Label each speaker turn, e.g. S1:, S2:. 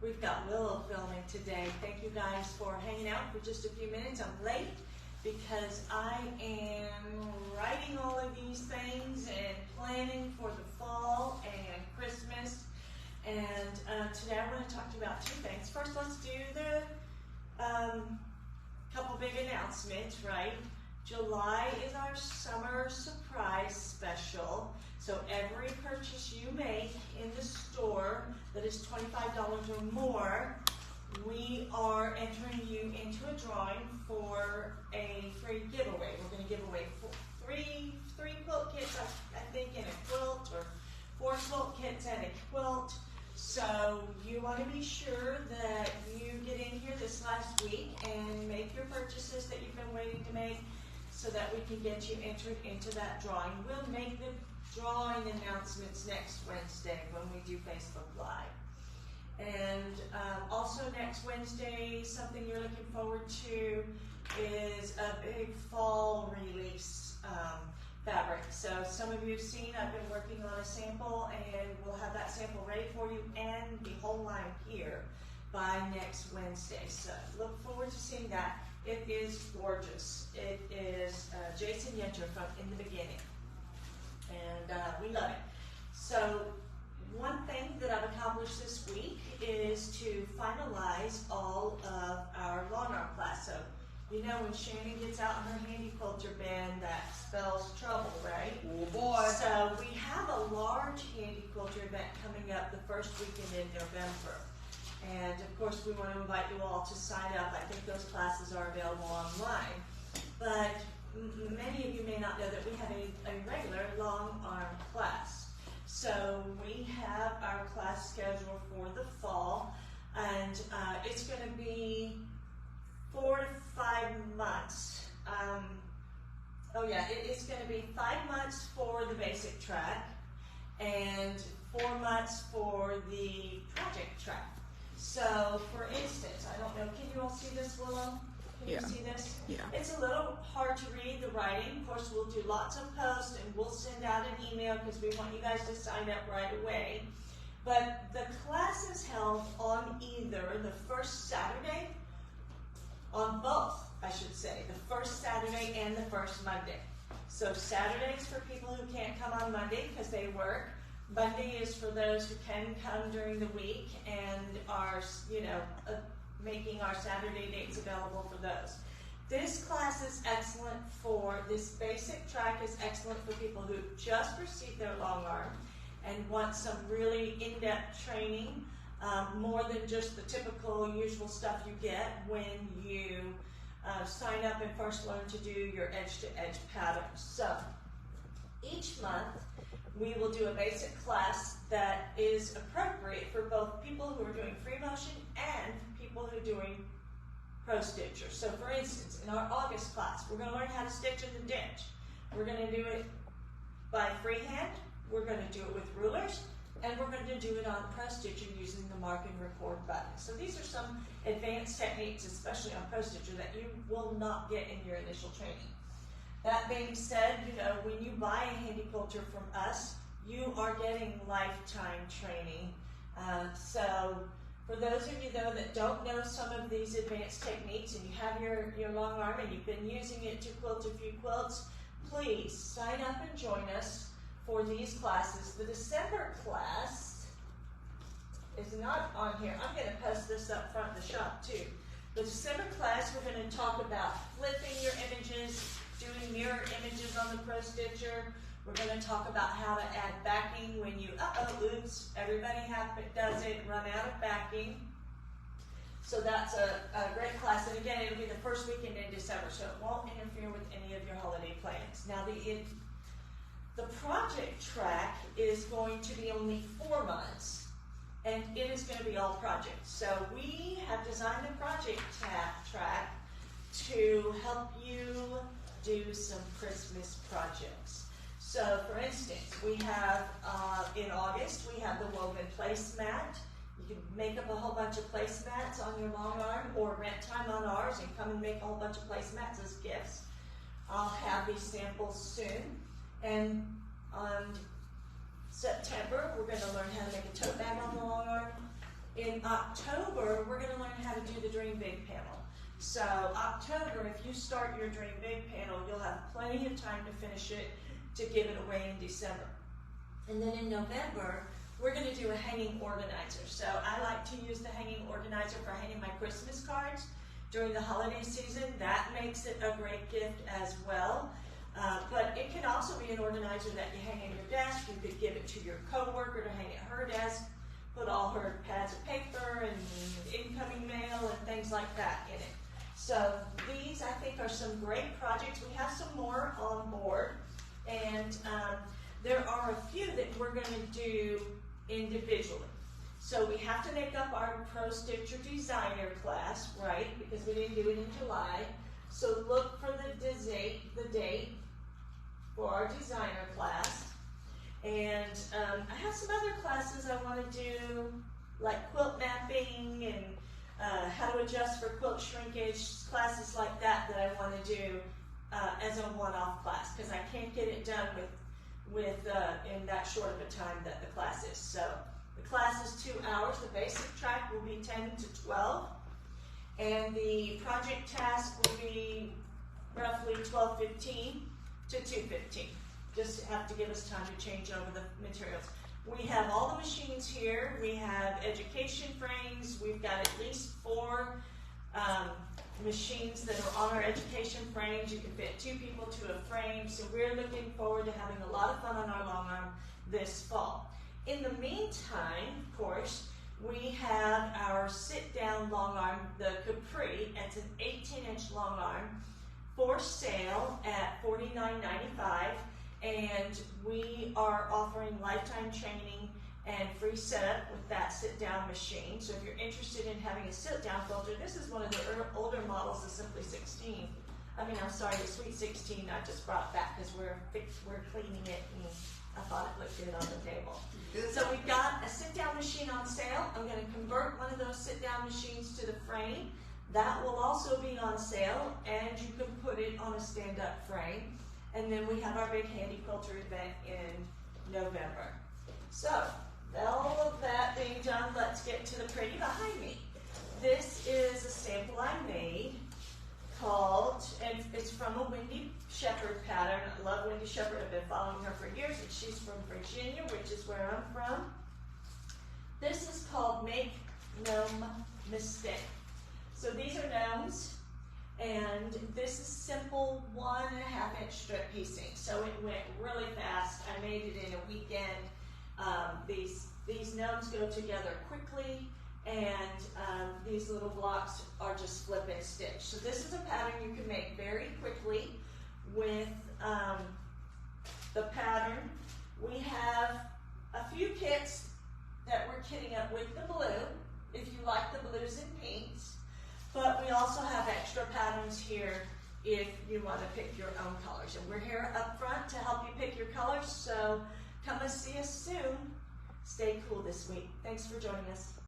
S1: We've got Willow filming today. Thank you guys for hanging out for just a few minutes. I'm late because I am writing all of these things and planning for the fall and Christmas. And today I want to talk to you about two things. First, let's do the couple big announcements, right? July is our summer surprise special. So every purchase you make in the store that is $25 or more, we are entering you into a drawing for a free giveaway. We're going to give away three quilt kits, I think, and a quilt, or 4 quilt kits and a quilt. So you want to be sure that you get in here this last week and make your purchases that you've been waiting to make so that we can get you entered into that drawing. We'll make the drawing announcements next Wednesday when we do Facebook Live. And also next Wednesday, something you're looking forward to is a big fall release fabric. So some of you have seen, I've been working on a sample, and we'll have that sample ready for you and the whole line here by next Wednesday. So look forward to seeing that. It is gorgeous. It is Jason Yenter from In the Beginning. And we love it. So one thing that I've accomplished this week is to finalize all of our Longarm class. So you know when Shannon gets out in her handy quilter bin, that spells trouble, right?
S2: Oh boy.
S1: So we have a large handy quilter event coming up the first weekend in November. And of course we want to invite you all to sign up. I think those classes are available online. But many of you may not know that we have a regular Longarm class. So we have our class scheduled for the fall, and it's going to be 4 to 5 months. It's going to be 5 months for the basic track and 4 months for the project track. So, for instance, I don't know, can you all see this, Willow? Can you see this?
S2: Yeah.
S1: It's a little hard to read the writing. Of course, we'll do lots of posts, and we'll send out an email because we want you guys to sign up right away. But the class is held on either the first Saturday, on both, I should say, the first Saturday and the first Monday. So Saturdays for people who can't come on Monday because they work. Monday is for those who can come during the week and are, making our Saturday dates available for those. This class is excellent this basic track is excellent for people who just received their Longarm and want some really in-depth training, more than just the typical usual stuff you get when you sign up and first learn to do your edge-to-edge patterns. So each month we will do a basic class that is appropriate for both people who are doing free motion and people who are doing pro stitchers. So for instance, in our August class, we're going to learn how to stitch in the ditch. We're going to do it by freehand, we're going to do it with rulers, and we're going to do it on pro stitcher using the mark and record button. So these are some advanced techniques, especially on pro stitcher, that you will not get in your initial training. That being said, when you buy a handy quilter from us, you are getting lifetime training. So for those of you, though, that don't know some of these advanced techniques and you have your Longarm and you've been using it to quilt a few quilts, please sign up and join us for these classes. The December class is not on here. I'm going to post this up front of the shop, too. The December class, we're going to talk about flipping your images, doing mirror images on the Pro Stitcher. We're going to talk about how to add backing when you, oops, everybody does it, run out of backing. So that's a great class. And again, it'll be the first weekend in December, so it won't interfere with any of your holiday plans. Now, the project track is going to be only 4 months, and it is going to be all projects. So we have designed a project track to help you do some Christmas projects. So for instance, we have, in August, we have the woven placemat. You can make up a whole bunch of placemats on your Longarm or rent time on ours and come and make a whole bunch of placemats as gifts. I'll have these samples soon. And on September, we're going to learn how to make a tote bag on the Longarm. In October, we're going to learn how to do the Dream Big panel. So October, if you start your Dream Big panel, you'll have plenty of time to finish it to give it away in December. And then in November, we're going to do a hanging organizer. So I like to use the hanging organizer for hanging my Christmas cards during the holiday season. That makes it a great gift as well. But it can also be an organizer that you hang in your desk. You could give it to your coworker to hang at her desk, put all her pads of paper and incoming mail and things like that in it. So these, I think, are some great projects. We have some more on board, and there are a few that we're going to do individually. So we have to make up our Pro Stitcher Designer class, right, because we didn't do it in July. So look for the date for our designer class. And I have some other classes I want to do, like quilt mapping and how to adjust for quilt shrinkage, classes like that I want to do as a one-off class, because I can't get it done with in that short of a time that the class is. So the class is 2 hours. The basic track will be 10 to 12, and the project task will be roughly 12:15 to 2:15. Just have to give us time to change over the materials. We have all the machines here. We have education frames. We've got at least 4 machines that are on our education frames. You can fit 2 people to a frame. So we're looking forward to having a lot of fun on our Longarm this fall. In the meantime, of course, we have our sit-down Longarm, the Capri. It's an 18-inch Longarm for sale at $49.95. And we are offering lifetime training and free setup with that sit-down machine. So if you're interested in having a sit-down quilter, this is one of the older models, the Simply 16. The Sweet 16 I just brought back because we're cleaning it and I thought it looked good on the table. So we've got a sit-down machine on sale. I'm going to convert one of those sit-down machines to the frame. That will also be on sale, and you can put it on a stand-up frame. And then we have our big handy quilter event in November. So, all of that being done, let's get to the pretty behind me. This is a sample I made called, and it's from a Wendy Shepherd pattern. I love Wendy Shepherd. I've been following her for years, and she's from Virginia, which is where I'm from. This is called Make Gnome Mistake. So these are gnomes. And this is simple 1.5-inch strip piecing. So it went really fast. I made it in a weekend. These gnomes go together quickly, and these little blocks are just flip and stitch. So this is a pattern you can make very quickly with the pattern. We have a few kits that we're kitting up with the blue, if you like the blues and pinks. But we also have extra patterns here if you want to pick your own colors. And we're here up front to help you pick your colors, so come and see us soon. Stay cool this week. Thanks for joining us.